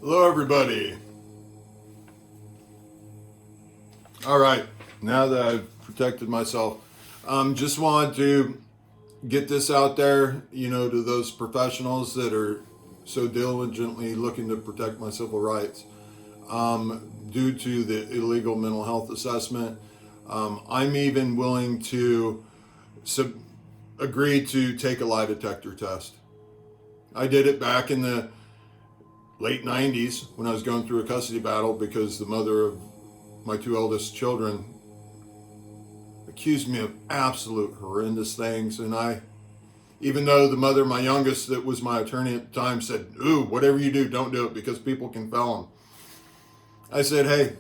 Hello, everybody. All right, now that I've protected myself, just wanted to get this out there, to those professionals that are so diligently looking to protect my civil rights. Due to the illegal mental health assessment, I'm even willing to agree to take a lie detector test. I did it back in the late 90s when I was going through a custody battle because the mother of my two eldest children accused me of absolute horrendous things. And even though the mother of my youngest, that was my attorney at the time, said, "Ooh, whatever you do, don't do it because people can fell them." I said, "Hey,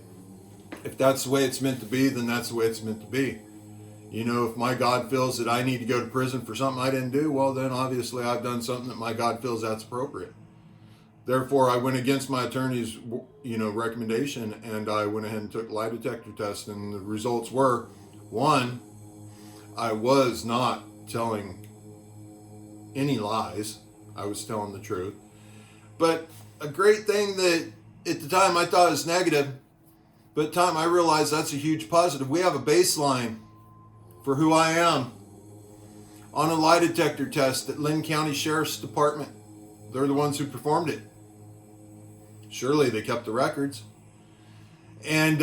if that's the way it's meant to be, then that's the way it's meant to be. If my God feels that I need to go to prison for something I didn't do, well, then obviously I've done something that my God feels that's appropriate." Therefore, I went against my attorney's, recommendation, and I went ahead and took a lie detector test. And the results were, one, I was not telling any lies. I was telling the truth. But a great thing that at the time I thought was negative, but at the time I realized that's a huge positive. We have a baseline for who I am on a lie detector test at Lynn County Sheriff's Department. They're the ones who performed it. Surely they kept the records. And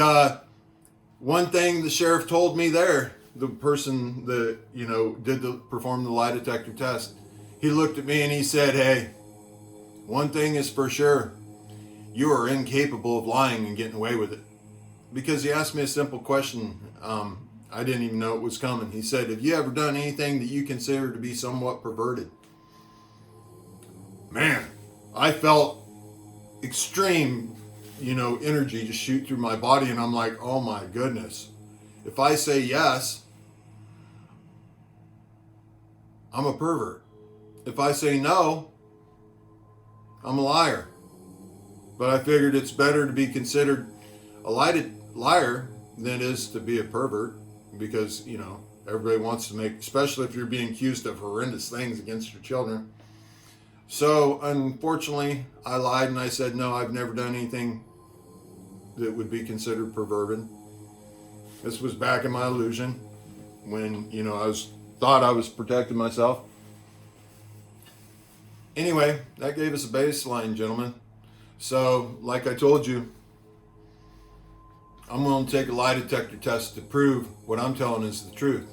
one thing the sheriff told me there, the person that, perform the lie detector test, he looked at me and he said, "Hey, one thing is for sure, you are incapable of lying and getting away with it." Because he asked me a simple question. I didn't even know it was coming. He said, "Have you ever done anything that you consider to be somewhat perverted?" Man, I felt extreme, energy just shoot through my body, and I'm like, oh my goodness. If I say yes, I'm a pervert. If I say no, I'm a liar. But I figured it's better to be considered a liar than it is to be a pervert, because, everybody wants to make, especially if you're being accused of horrendous things against your children. So, unfortunately, I lied and I said, no, I've never done anything that would be considered perverted. This was back in my illusion when, thought I was protecting myself. Anyway, that gave us a baseline, gentlemen. So, like I told you, I'm willing to take a lie detector test to prove what I'm telling is the truth.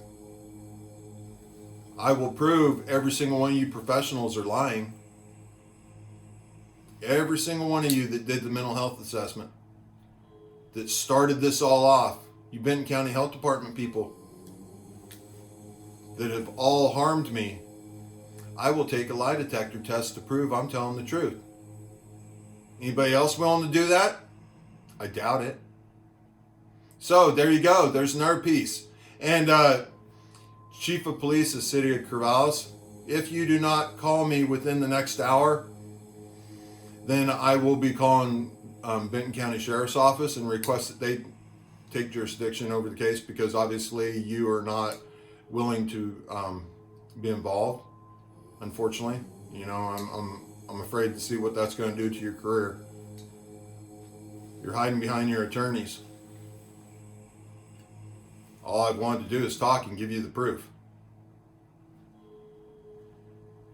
I will prove every single one of you professionals are lying. Every single one of you that did the mental health assessment, that started this all off, you Benton County Health Department people that have all harmed me, I will take a lie detector test to prove I'm telling the truth. Anybody else willing to do that? I doubt it. So there you go. There's another piece. And Chief of Police of the City of Corvallis, if you do not call me within the next hour, then I will be calling Benton County Sheriff's Office and request that they take jurisdiction over the case, because obviously you are not willing to be involved. Unfortunately, I'm afraid to see what that's going to do to your career. You're hiding behind your attorneys. All I've wanted to do is talk and give you the proof.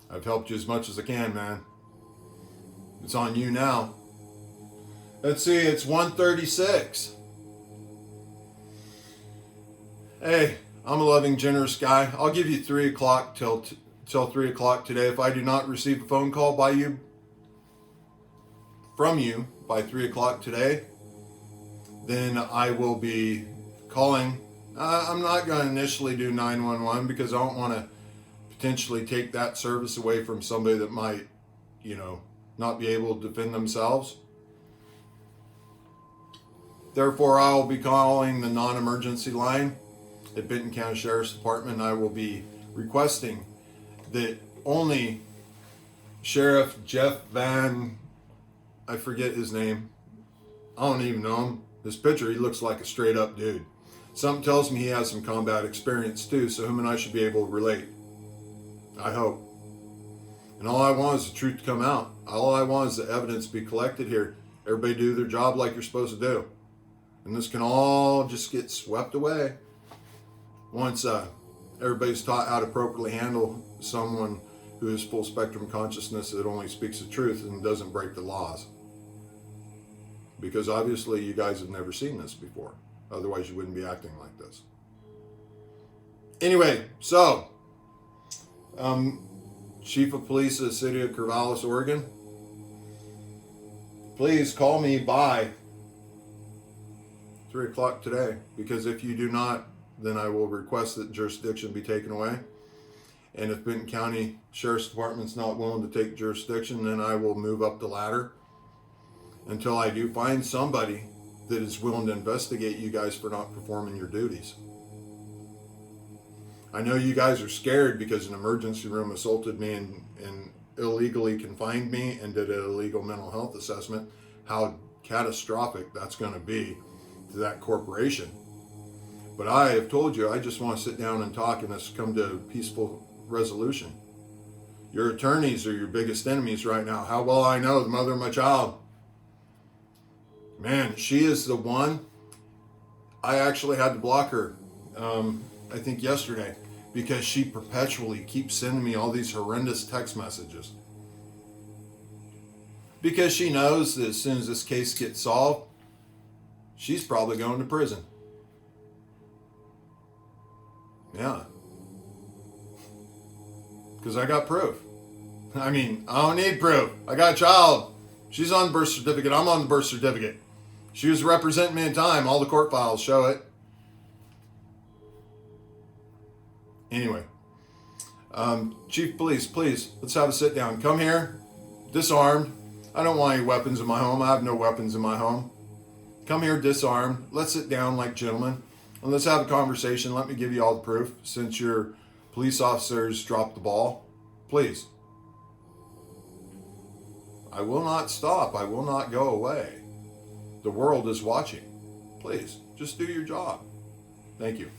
I've helped you as much as I can, man. It's on you now. Let's see, it's 1:36. Hey, I'm a loving, generous guy. I'll give you 3 o'clock till 3 o'clock today. If I do not receive a phone call from you by 3 o'clock today, then I will be calling. I'm not going to initially do 911 because I don't want to potentially take that service away from somebody that might, not be able to defend themselves. Therefore, I will be calling the non-emergency line at Benton County Sheriff's Department. I will be requesting that only Sheriff Jeff I forget his name. I don't even know him. This picture, he looks like a straight up dude. Something tells me he has some combat experience too, so him and I should be able to relate. I hope. And all I want is the truth to come out. All I want is the evidence to be collected here. Everybody do their job like you're supposed to do. And this can all just get swept away once everybody's taught how to appropriately handle someone who has full spectrum consciousness that only speaks the truth and doesn't break the laws. Because obviously you guys have never seen this before. Otherwise you wouldn't be acting like this. Anyway, so Chief of Police of the City of Corvallis, Oregon, please call me by 3 o'clock today, because if you do not, then I will request that jurisdiction be taken away. And if Benton County Sheriff's Department's not willing to take jurisdiction, then I will move up the ladder until I do find somebody that is willing to investigate you guys for not performing your duties. I know you guys are scared because an emergency room assaulted me and illegally confined me and did an illegal mental health assessment, how catastrophic that's going to be to that corporation. But I have told you, I just want to sit down and talk and us come to a peaceful resolution. Your attorneys are your biggest enemies right now. How well I know the mother of my child. Man, she is the one. I actually had to block her, I think yesterday, because she perpetually keeps sending me all these horrendous text messages. Because she knows that as soon as this case gets solved, she's probably going to prison. Yeah. Because I got proof. I mean, I don't need proof. I got a child. She's on the birth certificate. I'm on the birth certificate. She was representing me in time. All the court files show it. Anyway, Chief of Police, please, let's have a sit down. Come here, disarmed. I don't want any weapons in my home. I have no weapons in my home. Come here, disarmed. Let's sit down like gentlemen, and let's have a conversation. Let me give you all the proof, since your police officers dropped the ball. Please. I will not stop. I will not go away. The world is watching. Please, just do your job. Thank you.